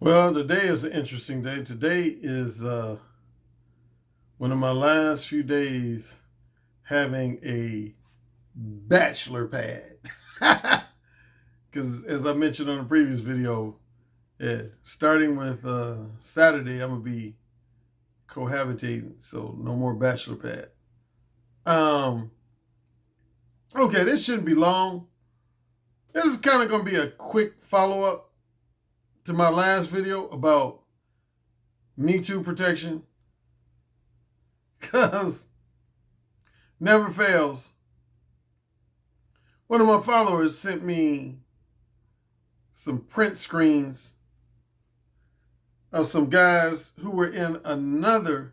Well, today is an interesting day. Today is one of my last few days having a bachelor pad. Because as I mentioned on the previous video, starting with Saturday, I'm going to be cohabitating. So no more bachelor pad. Okay, this shouldn't be long. This is kind of going to be a quick follow-up to my last video about Me Too protection. Because never fails. One of my followers sent me some print screens of some guys who were in another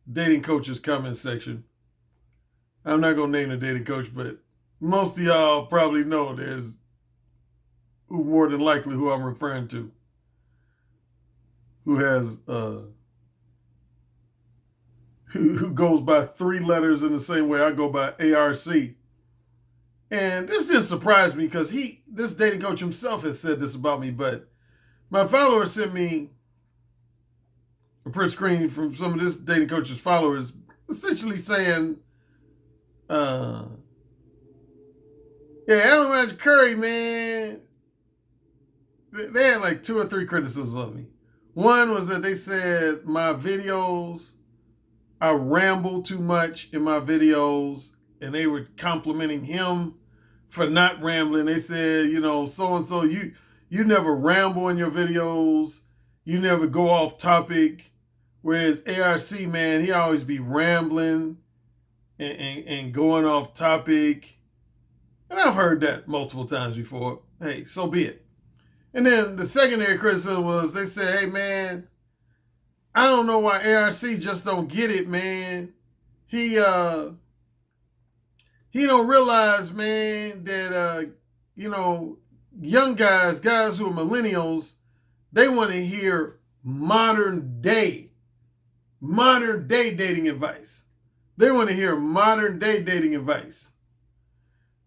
dating coach's comment section. I'm not going to name the dating coach, but most of y'all probably know there's who more than likely who I'm referring to, who has who goes by 3 letters in the same way I go by ARC. And this didn't surprise me because this dating coach himself has said this about me, but my follower sent me a print screen from some of this dating coach's followers essentially saying, Alan Roger Currie, man, they had like 2 or 3 criticisms of me. One was that they said my videos, I ramble too much in my videos, and they were complimenting him for not rambling. They said, so-and-so, you never ramble in your videos. You never go off topic. Whereas ARC, man, he always be rambling and going off topic. And I've heard that multiple times before. Hey, so be it. And then the secondary criticism was they said, hey, man, I don't know why ARC just don't get it, man. He don't realize, man, that, young guys who are millennials, they want to hear modern day dating advice. They want to hear modern day dating advice.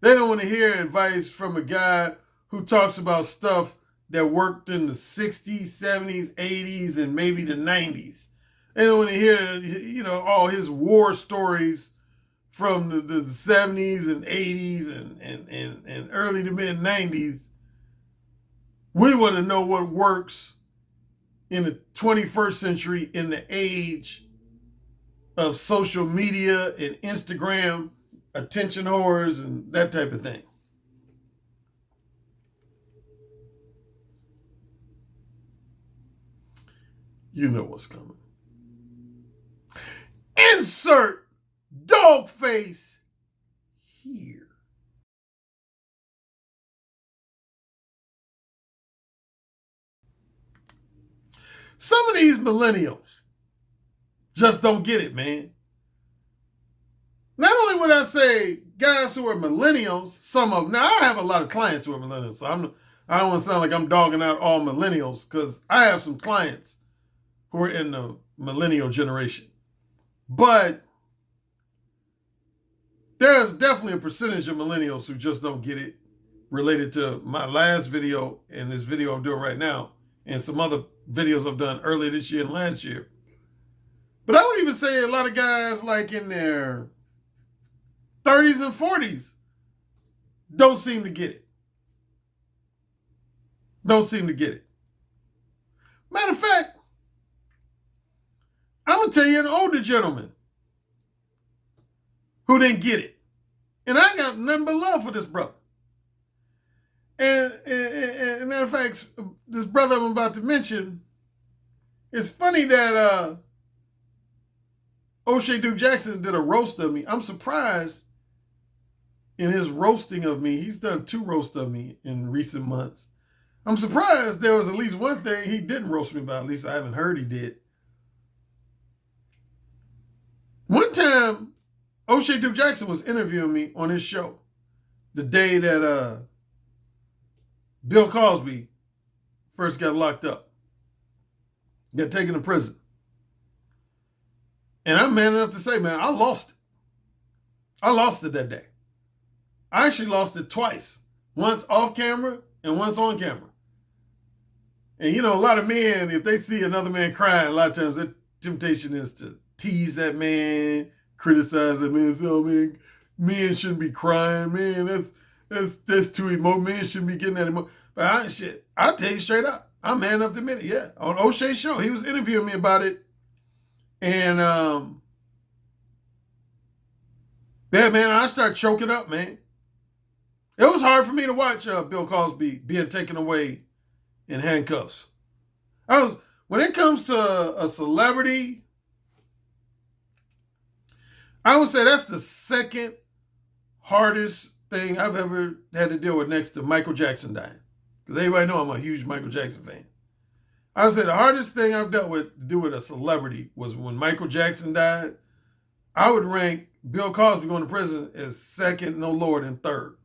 They don't want to hear advice from a guy who talks about stuff that worked in the 60s, 70s, 80s, and maybe the 90s. They don't want to hear, all his war stories from the 70s and 80s and early to mid 90s. We want to know what works in the 21st century in the age of social media and Instagram, attention whores, and that type of thing. You know what's coming. Insert dog face here. Some of these millennials just don't get it, man. Not only would I say guys who are millennials, some of them, now I have a lot of clients who are millennials, so I don't want to sound like I'm dogging out all millennials because I have some clients who are in the millennial generation. But there's definitely a percentage of millennials who just don't get it, related to my last video and this video I'm doing right now and some other videos I've done earlier this year and last year. But I would even say a lot of guys like in their 30s and 40s don't seem to get it. Don't seem to get it. Matter of fact, I'm going to tell you an older gentleman who didn't get it. And I got nothing but love for this brother. And matter of fact, this brother I'm about to mention, it's funny that O'Shea Duke Jackson did a roast of me. I'm surprised in his roasting of me. He's done 2 roasts of me in recent months. I'm surprised there was at least one thing he didn't roast me about. At least I haven't heard he did. One time, O'Shea Duke Jackson was interviewing me on his show the day that Bill Cosby first got locked up, got taken to prison. And I'm man enough to say, man, I lost it. I lost it that day. I actually lost it twice. Once off camera and once on camera. And a lot of men, if they see another man crying, a lot of times their temptation is to tease that man, criticize that man, say, "Oh man, men shouldn't be crying, man. That's too emotional. Men shouldn't be getting that emotional." But I'll tell you straight up, I'm man enough to admit it. Yeah, on O'Shea's show, he was interviewing me about it, and yeah, man, I started choking up, man. It was hard for me to watch Bill Cosby being taken away in handcuffs. When it comes to a celebrity, I would say that's the second hardest thing I've ever had to deal with, next to Michael Jackson dying. Because everybody know I'm a huge Michael Jackson fan. I would say the hardest thing I've dealt with to do with a celebrity was when Michael Jackson died. I would rank Bill Cosby going to prison as second, no lower than third.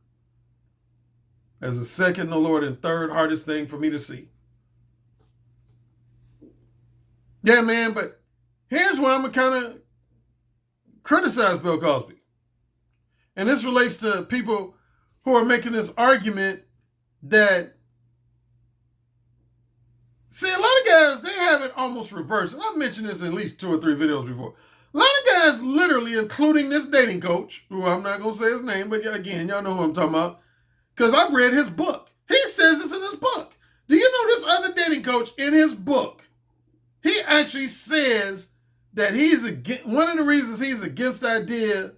As a second, no lower than third hardest thing for me to see. Yeah, man, but here's where I'm going to kind of criticize Bill Cosby. And this relates to people who are making this argument that, see, a lot of guys, they have it almost reversed. And I've mentioned this in at least 2 or 3 videos before. A lot of guys, literally, including this dating coach, who I'm not going to say his name, but again, y'all know who I'm talking about, because I've read his book. He says this in his book. Do you know this other dating coach in his book? He actually says that one of the reasons he's against the idea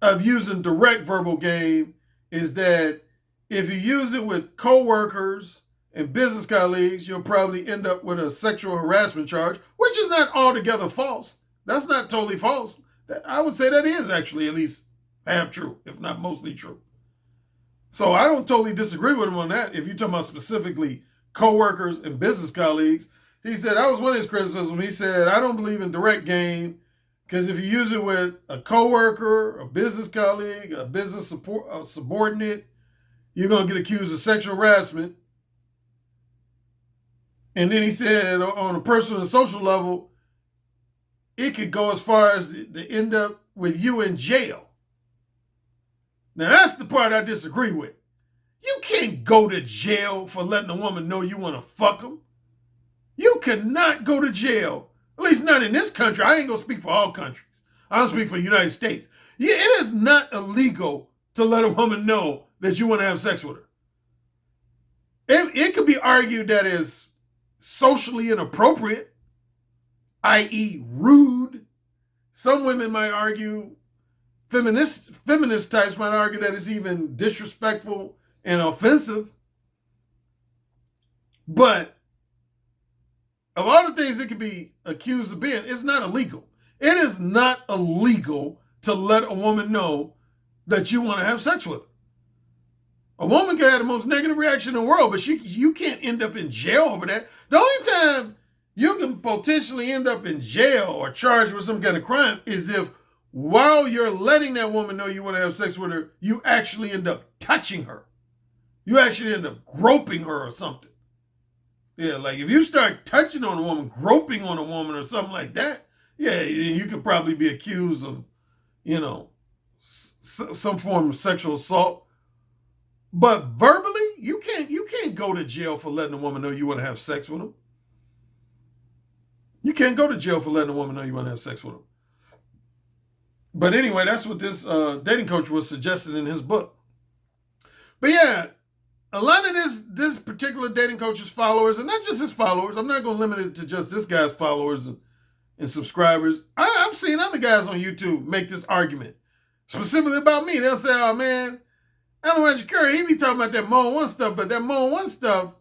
of using direct verbal game is that if you use it with coworkers and business colleagues, you'll probably end up with a sexual harassment charge, which is not altogether false. That's not totally false. I would say that is actually at least half true, if not mostly true. So I don't totally disagree with him on that. If you're talking about specifically coworkers and business colleagues, he said, that was one of his criticisms. He said, I don't believe in direct game because if you use it with a coworker, a business colleague, a business subordinate, you're going to get accused of sexual harassment. And then he said, on a personal and social level, it could go as far as to end up with you in jail. Now, that's the part I disagree with. You can't go to jail for letting a woman know you want to fuck them. You cannot go to jail, at least not in this country. I ain't going to speak for all countries. I'll speak for the United States. Yeah, it is not illegal to let a woman know that you want to have sex with her. It could be argued that is socially inappropriate, i.e. rude. Some women might argue, feminist types might argue that it's even disrespectful and offensive. But of all the things it could be accused of being, it's not illegal. It is not illegal to let a woman know that you want to have sex with her. A woman can have the most negative reaction in the world, but you can't end up in jail over that. The only time you can potentially end up in jail or charged with some kind of crime is if while you're letting that woman know you want to have sex with her, you actually end up touching her. You actually end up groping her or something. Yeah, like if you start touching on a woman, groping on a woman or something like that, yeah, you could probably be accused of, some form of sexual assault. But verbally, you can't go to jail for letting a woman know you want to have sex with them. You can't go to jail for letting a woman know you want to have sex with them. But anyway, that's what this dating coach was suggesting in his book. But yeah, a lot of this particular dating coach's followers, and not just his followers, I'm not going to limit it to just this guy's followers and subscribers. I've seen other guys on YouTube make this argument, specifically about me. They'll say, oh man, I don't want Currie, he be talking about that Mode 1 stuff, but that Mode 1 stuff,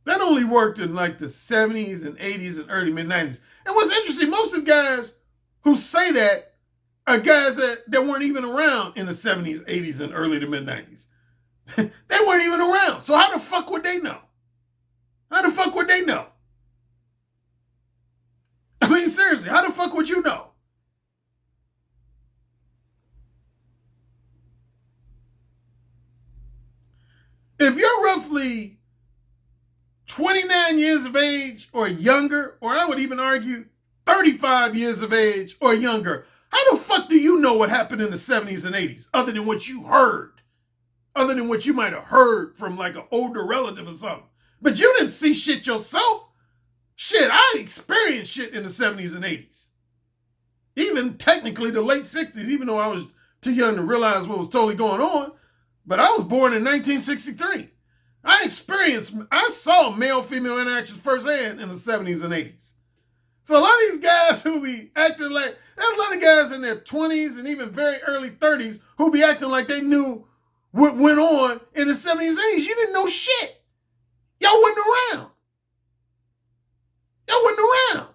that only worked in like the 70s and 80s and early mid-90s. And what's interesting, most of the guys who say that are guys that weren't even around in the 70s, 80s, and early to mid-90s. They weren't even around. So how the fuck would they know? How the fuck would they know? I mean, seriously, how the fuck would you know? If you're roughly 29 years of age or younger, or I would even argue 35 years of age or younger, how the fuck do you know what happened in the 70s and 80s other than what you heard? Other than what you might have heard from like an older relative or something. But you didn't see shit yourself. Shit, I experienced shit in the 70s and 80s. Even technically the late 60s, even though I was too young to realize what was totally going on. But I was born in 1963. I saw male-female interactions firsthand in the 70s and 80s. So a lot of these guys who be acting like, there's a lot of guys in their 20s and even very early 30s who be acting like they knew what went on in the 70s and 80s. You didn't know shit. Y'all wasn't around. Y'all wasn't around.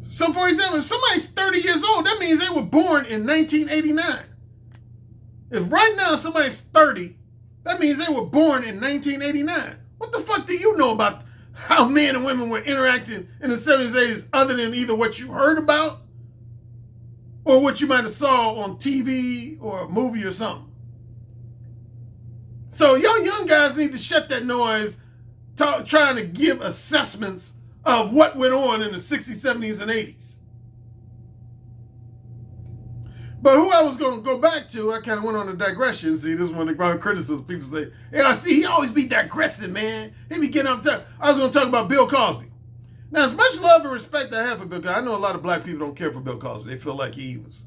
So, for example, if somebody's 30 years old, that means they were born in 1989. If right now somebody's 30, that means they were born in 1989. What the fuck do you know about how men and women were interacting in the 70s, 80s, other than either what you heard about or what you might have saw on TV or a movie or something? So y'all young guys need to shut that noise trying to give assessments of what went on in the 60s, 70s, and 80s. But who I was going to go back to, I kind of went on a digression. See, this is one of the criticisms. People say, yeah, see, he always be digressing, man. He be getting off topic. I was going to talk about Bill Cosby. Now, as much love and respect I have for Bill Cosby, I know a lot of black people don't care for Bill Cosby. They feel like he was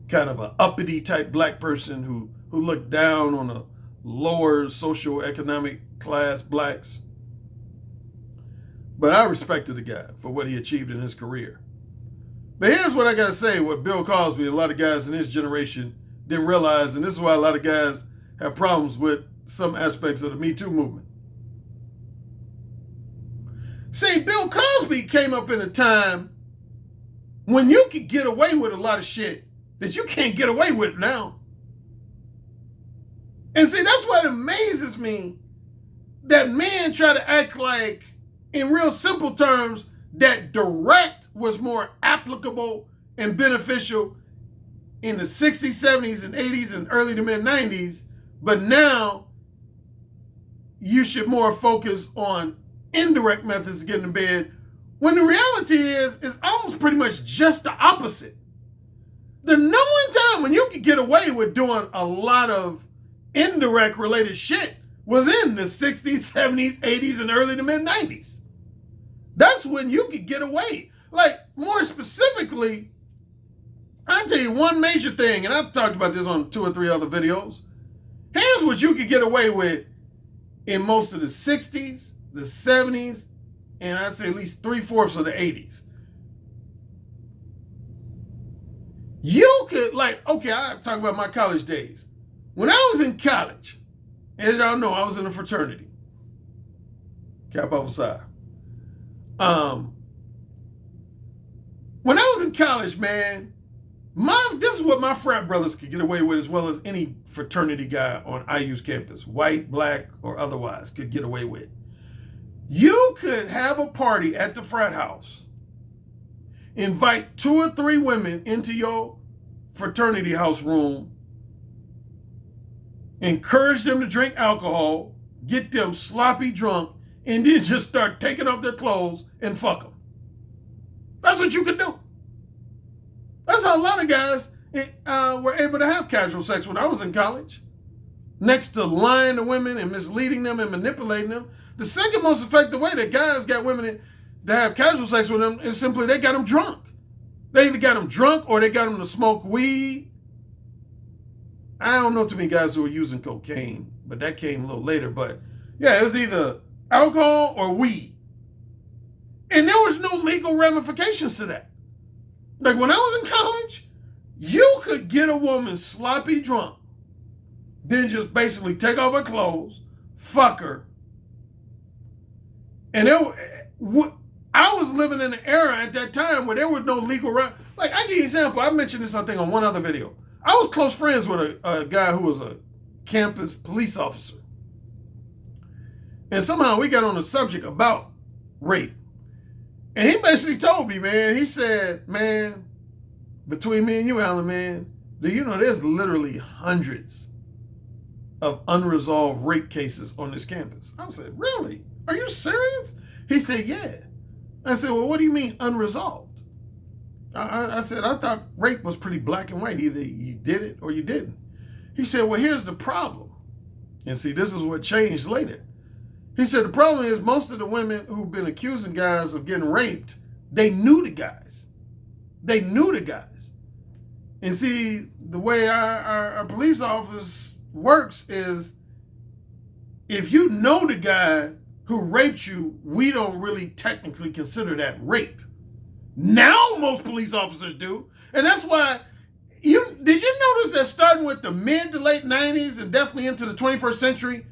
kind of an uppity type black person who looked down on a lower socioeconomic class blacks. But I respected the guy for what he achieved in his career. But here's what I got to say, what Bill Cosby and a lot of guys in his generation didn't realize, and this is why a lot of guys have problems with some aspects of the Me Too movement. See, Bill Cosby came up in a time when you could get away with a lot of shit that you can't get away with now. And see, that's what amazes me, that men try to act like, in real simple terms, that direct was more applicable and beneficial in the 60s, 70s, and 80s, and early to mid 90s, but now you should more focus on indirect methods of getting to bed, when the reality is almost pretty much just the opposite. The number one time when you could get away with doing a lot of indirect related shit was in the 60s, 70s, 80s, and early to mid 90s. That's when you could get away. Like, more specifically, I'll tell you one major thing, and I've talked about this on 2 or 3 other videos. Here's what you could get away with in most of the 60s, the 70s, and I'd say at least 3/4 of the 80s. You could, like, okay, I'll talk about my college days. When I was in college, as y'all know, I was in a fraternity. Kappa Alpha Psi. When I was in college, man, this is what my frat brothers could get away with, as well as any fraternity guy on IU's campus, white, black, or otherwise, could get away with. You could have a party at the frat house, invite 2 or 3 women into your fraternity house room, encourage them to drink alcohol, get them sloppy drunk, and then just start taking off their clothes and fuck them. That's what you could do. That's how a lot of guys were able to have casual sex when I was in college. Next to lying to women and misleading them and manipulating them, the second most effective way that guys got women to have casual sex with them is simply they got them drunk. They either got them drunk or they got them to smoke weed. I don't know too many guys who were using cocaine, but that came a little later. But yeah, it was either alcohol or weed. And there was no legal ramifications to that. Like when I was in college, you could get a woman sloppy drunk, then just basically take off her clothes, fuck her. And I was living in an era at that time where there was no legal like, I give you an example. I mentioned this, I think, on one other video. I was close friends with a guy who was a campus police officer. And somehow we got on the subject about rape. And he basically told me, man, he said, man, between me and you, Alan, man, do you know there's literally hundreds of unresolved rape cases on this campus? I said, really? Are you serious? He said, yeah. I said, well, what do you mean unresolved? I said, I thought rape was pretty black and white. Either you did it or you didn't. He said, well, here's the problem. And see, this is what changed later. He said, the problem is most of the women who've been accusing guys of getting raped, they knew the guys. They knew the guys. And see, the way our police office works is if you know the guy who raped you, we don't really technically consider that rape. Now most police officers do. And that's why, did you notice that starting with the mid to late 90s and definitely into the 21st century,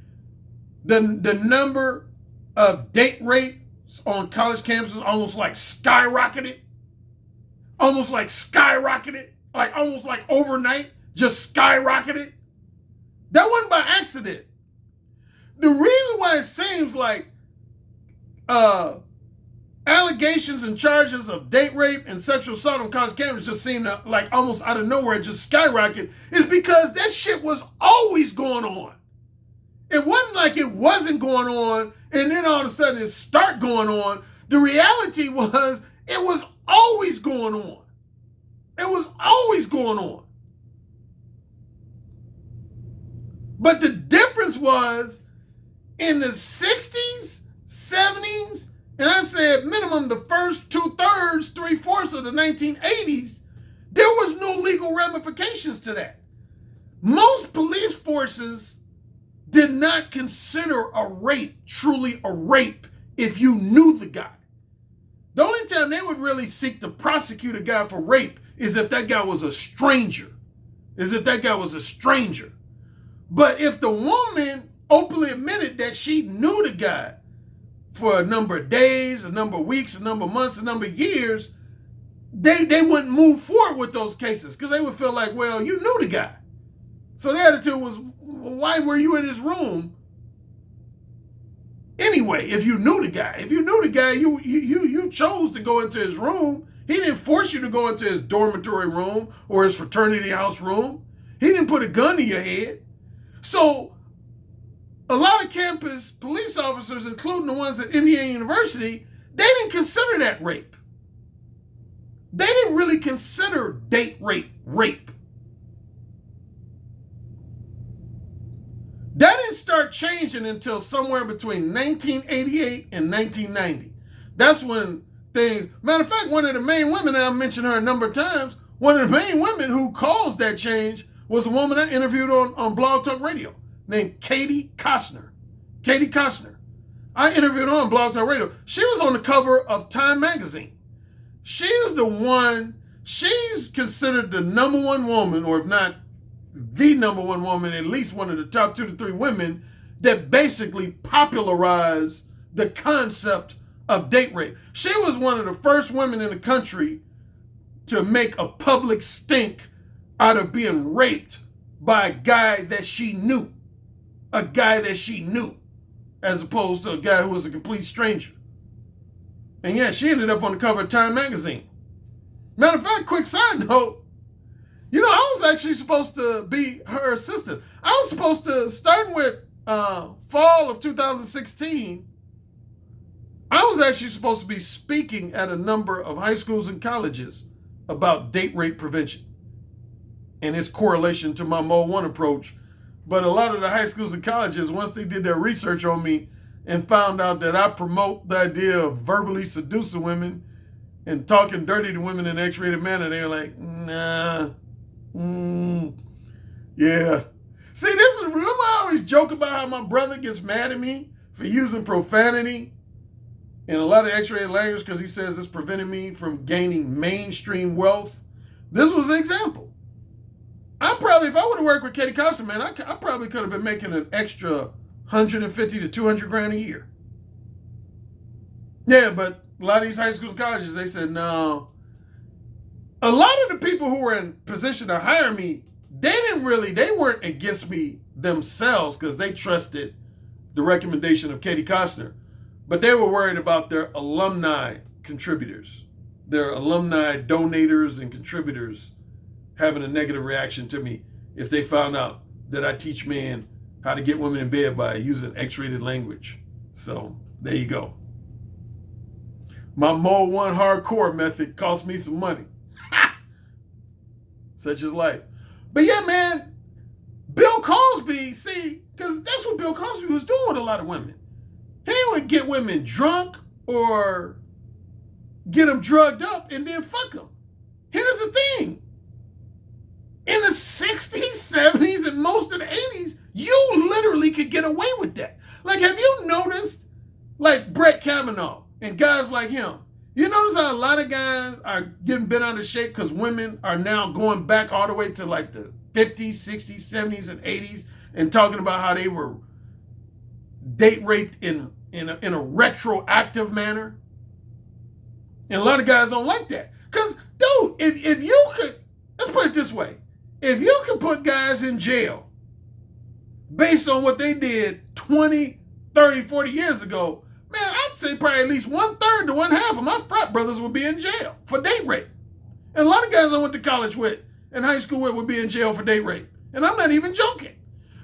the number of date rapes on college campuses almost like skyrocketed? Almost like skyrocketed? Like almost like overnight, just skyrocketed? That wasn't by accident. The reason why it seems like allegations and charges of date rape and sexual assault on college campuses just seem to, like almost out of nowhere, just skyrocket, is because that shit was always going on. It wasn't like it wasn't going on and then all of a sudden it started going on. The reality was it was always going on. It was always going on. But the difference was in the 60s, 70s, and I said minimum the first 2/3, 3/4 of the 1980s, there was no legal ramifications to that. Most police forces did not consider a rape truly a rape if you knew the guy. The only time they would really seek to prosecute a guy for rape is if that guy was a stranger. But if the woman openly admitted that she knew the guy for a number of days, a number of weeks, a number of months, a number of years, they wouldn't move forward with those cases because they would feel like, well, you knew the guy. So the attitude was, why were you in his room anyway? If you knew the guy, you chose to go into his room. He didn't force you to go into his dormitory room or his fraternity house room. He didn't put a gun to your head. So a lot of campus police officers, including the ones at Indiana University, they didn't consider that rape. They didn't really consider date rape rape. That didn't start changing until somewhere between 1988 and 1990. That's when things, matter of fact, one of the main women, and I mentioned her a number of times, one of the main women who caused that change was a woman I interviewed on Blog Talk Radio named Katie Costner. Katie Costner. I interviewed her on Blog Talk Radio. She was on the cover of Time magazine. She's considered the number one woman, or if not the number one woman, at least one of the top 2 to 3 women that basically popularized the concept of date rape. She was one of the first women in the country to make a public stink out of being raped by a guy that she knew. A guy that she knew, as opposed to a guy who was a complete stranger. And yeah, she ended up on the cover of Time magazine. Matter of fact, quick side note, I was actually supposed to be her assistant. I was supposed to, starting with fall of 2016, I was actually supposed to be speaking at a number of high schools and colleges about date rape prevention and its correlation to my Mode 1 approach. But a lot of the high schools and colleges, once they did their research on me and found out that I promote the idea of verbally seducing women and talking dirty to women in an X-rated manner, they were like, nah, yeah. See, remember I always joke about how my brother gets mad at me for using profanity and a lot of X-rated language because he says it's preventing me from gaining mainstream wealth? This was an example. If I would have worked with Katie Costner, man, I probably could have been making an extra 150 to 200 grand a year. Yeah, but a lot of these high schools and colleges, they said, no. A lot of the people who were in position to hire me, they weren't against me themselves because they trusted the recommendation of Katie Costner. But they were worried about their alumni contributors, their alumni donators and contributors having a negative reaction to me if they found out that I teach men how to get women in bed by using X-rated language. So there you go. My Mode 1 hardcore method cost me some money. Such is life. But yeah, man, Bill Cosby, see, because that's what Bill Cosby was doing with a lot of women. He would get women drunk or get them drugged up and then fuck them. Here's the thing. In the 60s, 70s, and most of the 80s, you literally could get away with that. Like, have you noticed, like Brett Kavanaugh and guys like him? You notice how a lot of guys are getting bent out of shape because women are now going back all the way to like the 50s, 60s, 70s, and 80s and talking about how they were date raped in a retroactive manner? And a lot of guys don't like that. Because, dude, if you could, let's put it this way. If you could put guys in jail based on what they did 20, 30, 40 years ago, man, I'd say probably at least 1/3 to 1/2 of my frat brothers would be in jail for date rape. And a lot of guys I went to college with and high school with would be in jail for date rape. And I'm not even joking.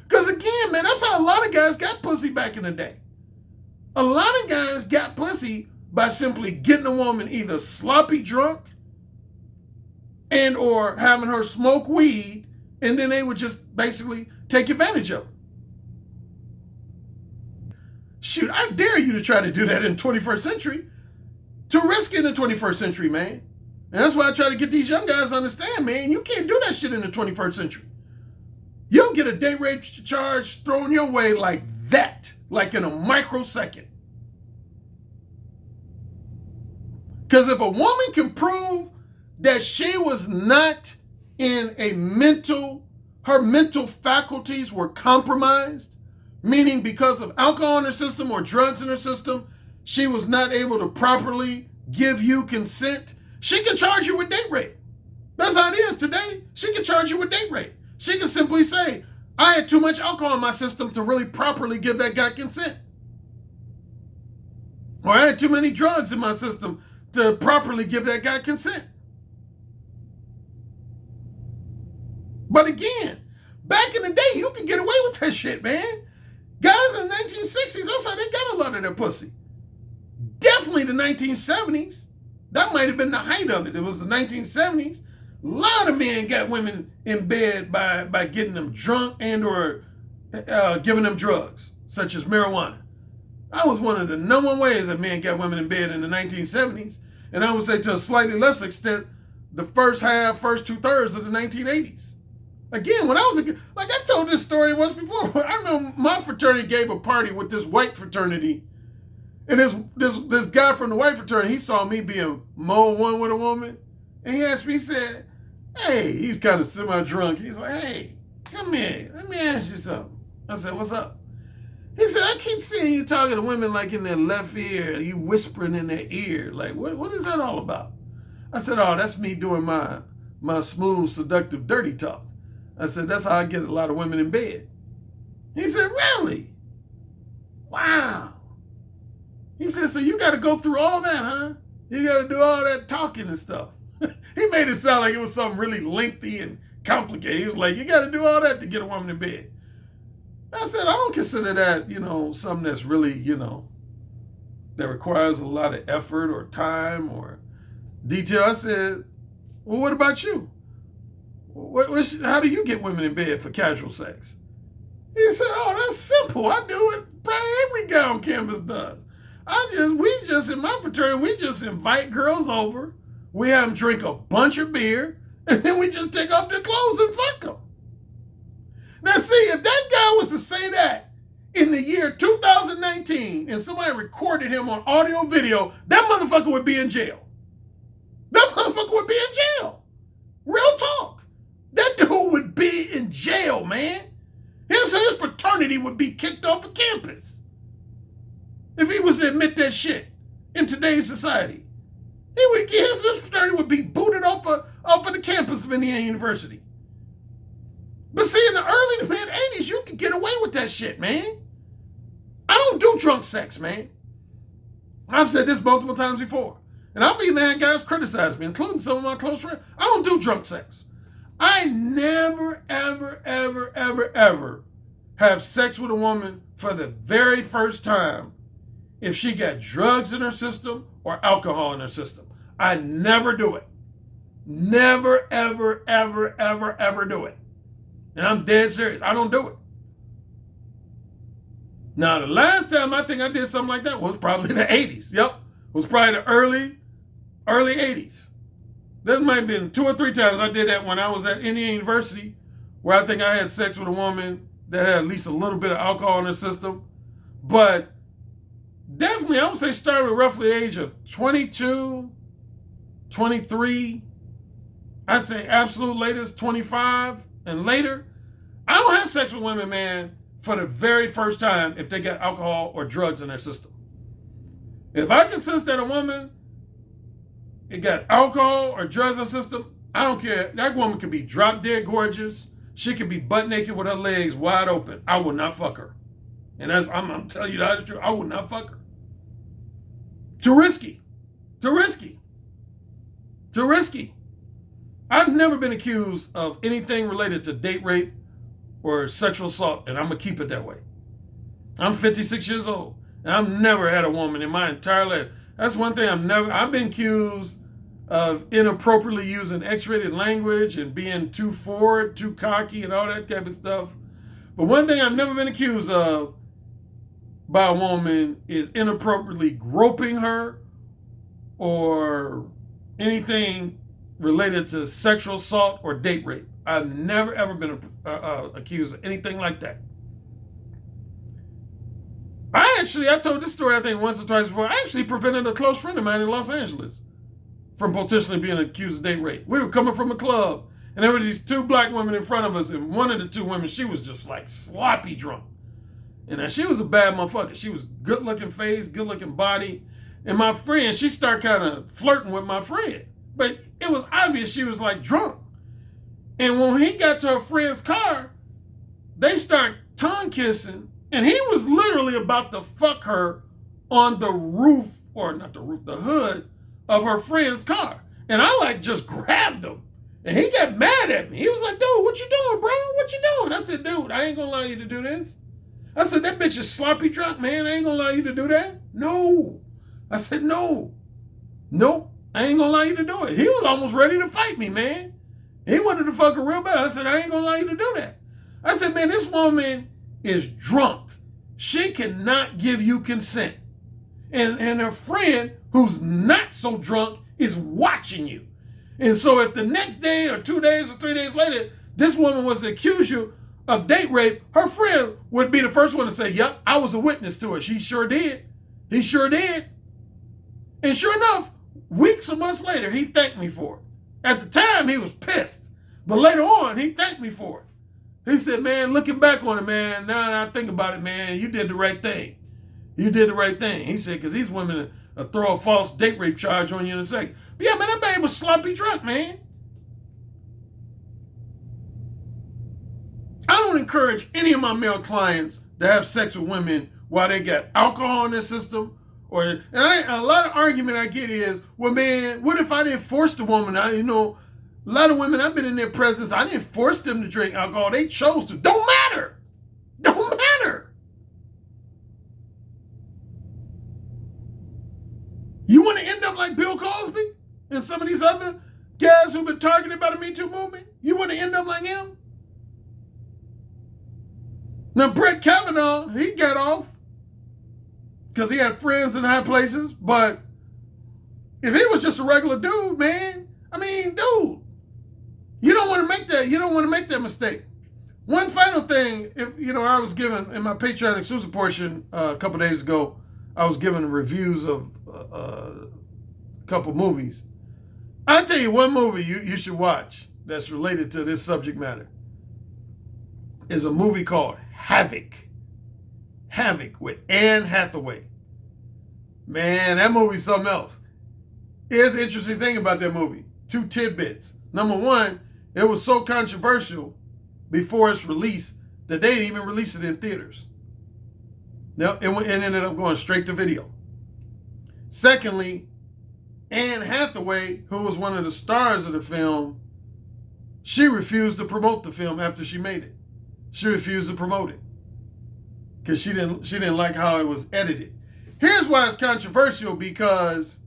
Because again, man, that's how a lot of guys got pussy back in the day. A lot of guys got pussy by simply getting a woman either sloppy drunk and or having her smoke weed, and then they would just basically take advantage of her. Shoot, I dare you to try to do that in the 21st century. Too risky in the 21st century, man. And that's why I try to get these young guys to understand, man, you can't do that shit in the 21st century. You'll get a date rape charge thrown your way like that, like in a microsecond. Because if a woman can prove that she was not in her mental faculties were compromised, meaning because of alcohol in her system or drugs in her system, she was not able to properly give you consent, she can charge you with date rape. That's how it is today. She can charge you with date rape. She can simply say, I had too much alcohol in my system to really properly give that guy consent. Or I had too many drugs in my system to properly give that guy consent. But again, back in the day, you could get away with that shit, man. Guys in the 1960s, that's how they got a lot of their pussy. Definitely the 1970s. That might have been the height of it. It was the 1970s. A lot of men got women in bed by getting them drunk and or giving them drugs, such as marijuana. That was one of the number one ways that men got women in bed in the 1970s. And I would say to a slightly less extent, the first 2/3 of the 1980s. Again, when I was a kid, like I told this story once before, I remember my fraternity gave a party with this white fraternity. And this guy from the white fraternity, he saw me being mode one with a woman. And he asked me, he said, hey, he's kind of semi-drunk. He's like, hey, come here. Let me ask you something. I said, what's up? He said, I keep seeing you talking to women like in their left ear. You whispering in their ear. Like, what is that all about? I said, oh, that's me doing my smooth, seductive, dirty talk. I said, that's how I get a lot of women in bed. He said, really? Wow. He said, so you got to go through all that, huh? You got to do all that talking and stuff. He made it sound like it was something really lengthy and complicated. He was like, you got to do all that to get a woman in bed. I said, I don't consider that, something that's really, that requires a lot of effort or time or detail. I said, well, what about you? How do you get women in bed for casual sex? He said, oh, that's simple. I do it. Probably every guy on campus does. In my fraternity, we just invite girls over. We have them drink a bunch of beer, and then we just take off their clothes and fuck them. Now, see, if that guy was to say that in the year 2019 and somebody recorded him on audio video, that motherfucker would be in jail. That motherfucker would be in jail. Real talk. That dude would be in jail, man. His fraternity would be kicked off of campus if he was to admit that shit in today's society. His fraternity would be booted off of the campus of Indiana University. But see, in the early to mid 80s, you could get away with that shit, man. I don't do drunk sex, man. I've said this multiple times before. And I've even had guys criticize me, including some of my close friends. I don't do drunk sex. I never, ever, ever, ever, ever have sex with a woman for the very first time if she got drugs in her system or alcohol in her system. I never do it. Never, ever, ever, ever, ever do it. And I'm dead serious. I don't do it. Now, the last time I think I did something like that was probably the 80s. Yep. It was probably the early 80s. There might have been 2 or 3 times I did that when I was at Indiana University, where I think I had sex with a woman that had at least a little bit of alcohol in her system. But definitely, I would say start with roughly the age of 22, 23. I'd say absolute latest 25 and later. I don't have sex with women, man, for the very first time if they got alcohol or drugs in their system. If I can sense that a woman it got alcohol or drugs in her system, I don't care. That woman could be drop dead gorgeous. She could be butt naked with her legs wide open. I will not fuck her. And I'm telling you that's true. I will not fuck her. Too risky. Too risky. Too risky. I've never been accused of anything related to date rape or sexual assault, and I'm going to keep it that way. I'm 56 years old, and I've never had a woman in my entire life. That's one thing I've been accused of inappropriately using X-rated language and being too forward, too cocky, and all that type of stuff. But one thing I've never been accused of by a woman is inappropriately groping her or anything related to sexual assault or date rape. I've never, ever been accused of anything like that. I told this story, I think, once or twice before. I actually prevented a close friend of mine in Los Angeles from potentially being accused of date rape. We were coming from a club, and there were these 2 black women in front of us, and one of the 2 women, she was just like sloppy drunk. And she was a bad motherfucker. She was good-looking face, good-looking body. And my friend, she started kind of flirting with my friend. But it was obvious she was like drunk. And when he got to her friend's car, they start tongue kissing. And he was literally about to fuck her on the roof, or not the roof, the hood of her friend's car. And I just grabbed him. And he got mad at me. He was like, dude, what you doing, bro? What you doing? I said, dude, I ain't gonna allow you to do this. I said, that bitch is sloppy drunk, man. I ain't gonna allow you to do that. No. I said, no. Nope. I ain't gonna allow you to do it. He was almost ready to fight me, man. He wanted to fuck her real bad. I said, I ain't gonna allow you to do that. I said, man, this woman is drunk. She cannot give you consent. And her friend, who's not so drunk, is watching you. And so if the next day or 2 days or 3 days later, this woman was to accuse you of date rape, her friend would be the first one to say, yep, I was a witness to it. She sure did. He sure did. And sure enough, weeks or months later, he thanked me for it. At the time, he was pissed. But later on, he thanked me for it. He said, man, looking back on it, man, now that I think about it, man, you did the right thing. You did the right thing. He said, because these women will throw a false date rape charge on you in a second. But yeah, man, that baby was sloppy drunk, man. I don't encourage any of my male clients to have sex with women while they got alcohol in their system. A lot of argument I get is, well, man, what if I didn't force the woman? A lot of women, I've been in their presence. I didn't force them to drink alcohol. They chose to. Don't matter. Don't matter. You want to end up like Bill Cosby and some of these other guys who've been targeted by the Me Too movement? You want to end up like him? Now, Brett Kavanaugh, he got off because he had friends in high places. But if he was just a regular dude, man, dude, you don't want to make that. You don't want to make that mistake. One final thing, I was given in my Patreon exclusive portion a couple days ago, I was given reviews of a couple movies. I'll tell you one movie you should watch that's related to this subject matter. Is a movie called Havoc. Havoc with Anne Hathaway. Man, that movie's something else. Here's an interesting thing about that movie. 2 tidbits. Number one, it was so controversial before its release that they didn't even release it in theaters. It ended up going straight to video. Secondly, Anne Hathaway, who was one of the stars of the film, she refused to promote the film after she made it. She refused to promote it because she didn't like how it was edited. Here's why it's controversial, because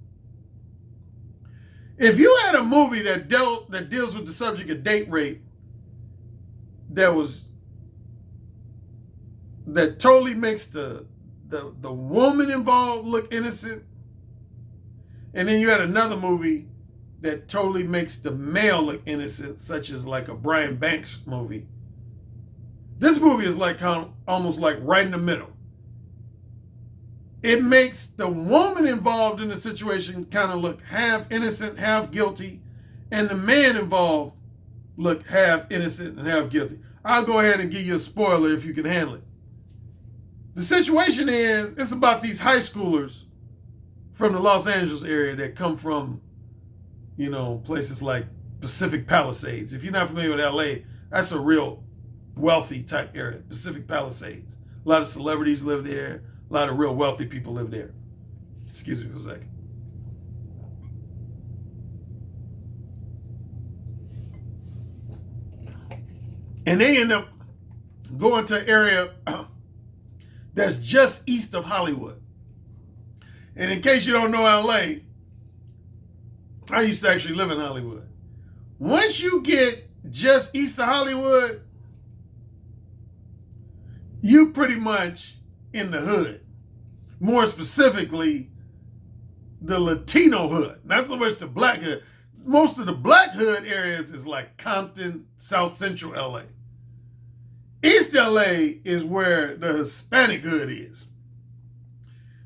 If you had a movie that deals with the subject of date rape that totally makes the woman involved look innocent, and then you had another movie that totally makes the male look innocent, such as like a Brian Banks movie. This movie is like almost like right in the middle. It makes the woman involved in the situation kind of look half innocent, half guilty, and the man involved look half innocent and half guilty. I'll go ahead and give you a spoiler if you can handle it. The situation is, it's about these high schoolers from the Los Angeles area that come from, places like Pacific Palisades. If you're not familiar with LA, that's a real wealthy type area, Pacific Palisades. A lot of celebrities live there. A lot of real wealthy people live there. Excuse me for a second. And they end up going to an area that's just east of Hollywood. And in case you don't know LA, I used to actually live in Hollywood. Once you get just east of Hollywood, you pretty much in the hood. More specifically, the Latino hood. Not so much the black hood. Most of the black hood areas is like Compton, South Central LA. East LA is where the Hispanic hood is.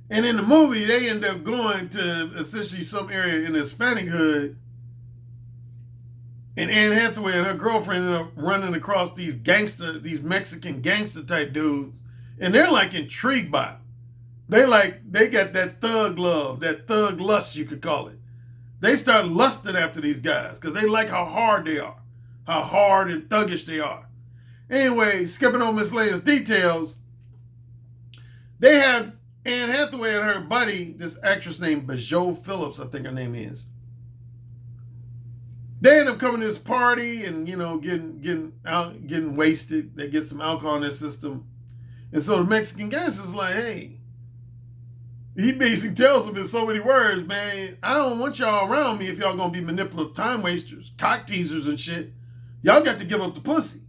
And in the movie, they end up going to essentially some area in the Hispanic hood. And Anne Hathaway and her girlfriend end up running across these Mexican gangster type dudes. And they're like intrigued by them. They got that thug love, that thug lust, you could call it. They start lusting after these guys because they like how hard they are, how hard and thuggish they are. Anyway, skipping over miscellaneous details, they have Anne Hathaway and her buddy, this actress named Bajol Phillips, I think her name is. They end up coming to this party and, getting wasted. They get some alcohol in their system. And so the Mexican gangster's like, hey, he basically tells them in so many words, man, I don't want y'all around me if y'all gonna be manipulative time wasters, cock teasers and shit. Y'all got to give up the pussy.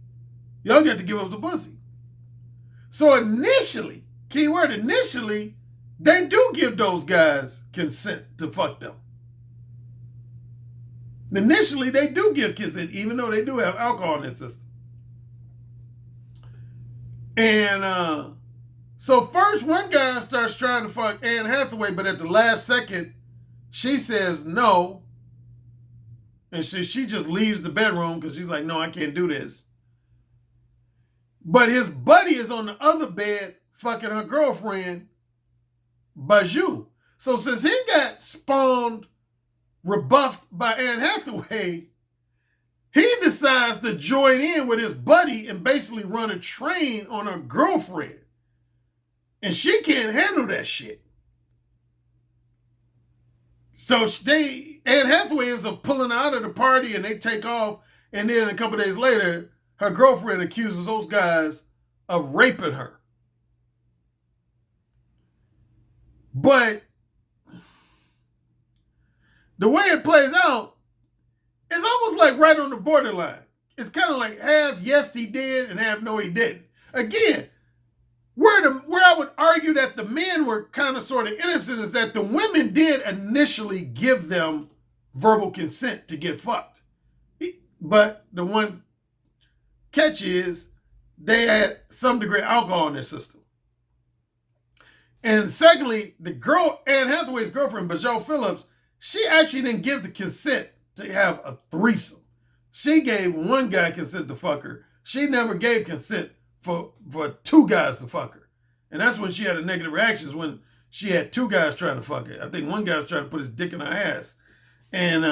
Y'all got to give up the pussy. So initially, keyword initially, they do give those guys consent to fuck them. Initially, they do give consent, even though they do have alcohol in their system. And so first, one guy starts trying to fuck Anne Hathaway, but at the last second, she says no. And she just leaves the bedroom because she's like, no, I can't do this. But his buddy is on the other bed fucking her girlfriend, Bajou. So since he got spawned, rebuffed by Anne Hathaway, he decides to join in with his buddy and basically run a train on her girlfriend. And she can't handle that shit. So Anne Hathaway ends up pulling out of the party and they take off. And then a couple days later, her girlfriend accuses those guys of raping her. But the way it plays out, it's almost like right on the borderline. It's kind of like half yes he did and half no he didn't. Again, where I would argue that the men were kind of sort of innocent is that the women did initially give them verbal consent to get fucked. But the one catch is they had some degree of alcohol in their system. And secondly, Anne Hathaway's girlfriend, Bajol Phillips, she actually didn't give the consent to have a threesome. She gave one guy consent to fuck her. She never gave consent for two guys to fuck her. And that's when she had a negative reaction, is when she had two guys trying to fuck her. I think one guy was trying to put his dick in her ass. And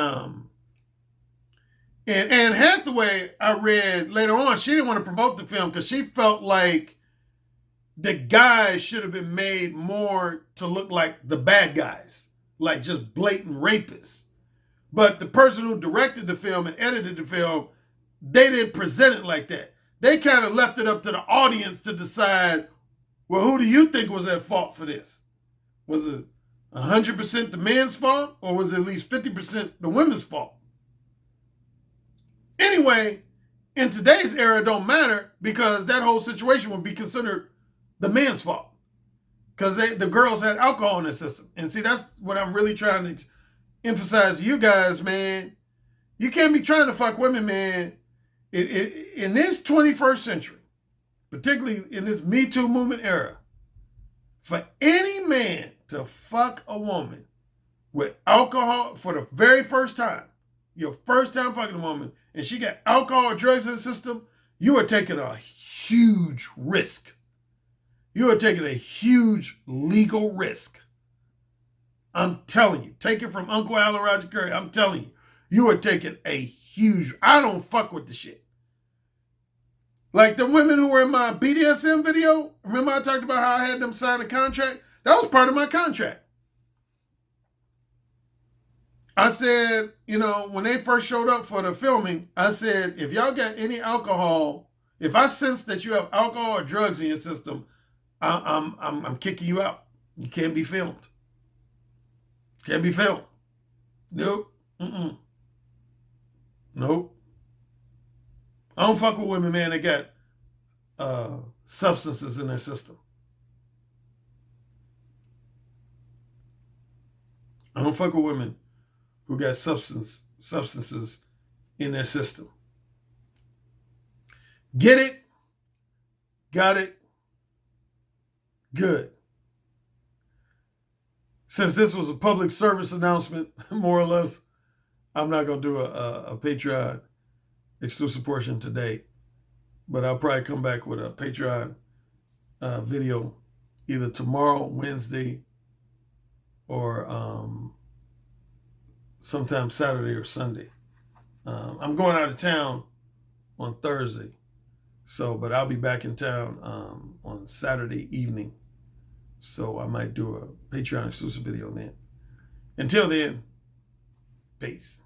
Anne Hathaway, I read later on, she didn't want to promote the film because she felt like the guys should have been made more to look like the bad guys, like just blatant rapists. But the person who directed the film and edited the film, they didn't present it like that. They kind of left it up to the audience to decide, well, who do you think was at fault for this? Was it 100% the man's fault, or was it at least 50% the women's fault? Anyway, in today's era, it don't matter because that whole situation would be considered the man's fault because the girls had alcohol in their system. And see, that's what I'm really trying to emphasize to you guys, man. You can't be trying to fuck women, man. In this 21st century, particularly in this Me Too movement era, for any man to fuck a woman with alcohol for the very first time, your first time fucking a woman, and she got alcohol or drugs in the system, you are taking a huge risk. You are taking a huge legal risk. I'm telling you. Take it from Uncle Al and Roger Currie. I'm telling you. You are taking a huge... I don't fuck with the shit. Like the women who were in my BDSM video, remember I talked about how I had them sign a contract? That was part of my contract. I said, you know, when they first showed up for the filming, I said, if y'all got any alcohol, if I sense that you have alcohol or drugs in your system, I'm kicking you out. You can't be filmed. Can't be filmed. Nope. Nope. I don't fuck with women, man, that got substances in their system. I don't fuck with women who got substances in their system. Get it? Got it? Good. Since this was a public service announcement, more or less, I'm not going to do a Patreon exclusive portion today, but I'll probably come back with a Patreon video either tomorrow, Wednesday, or sometime Saturday or Sunday. I'm going out of town on Thursday, but I'll be back in town on Saturday evening. So I might do a Patreon exclusive video then. Until then, peace.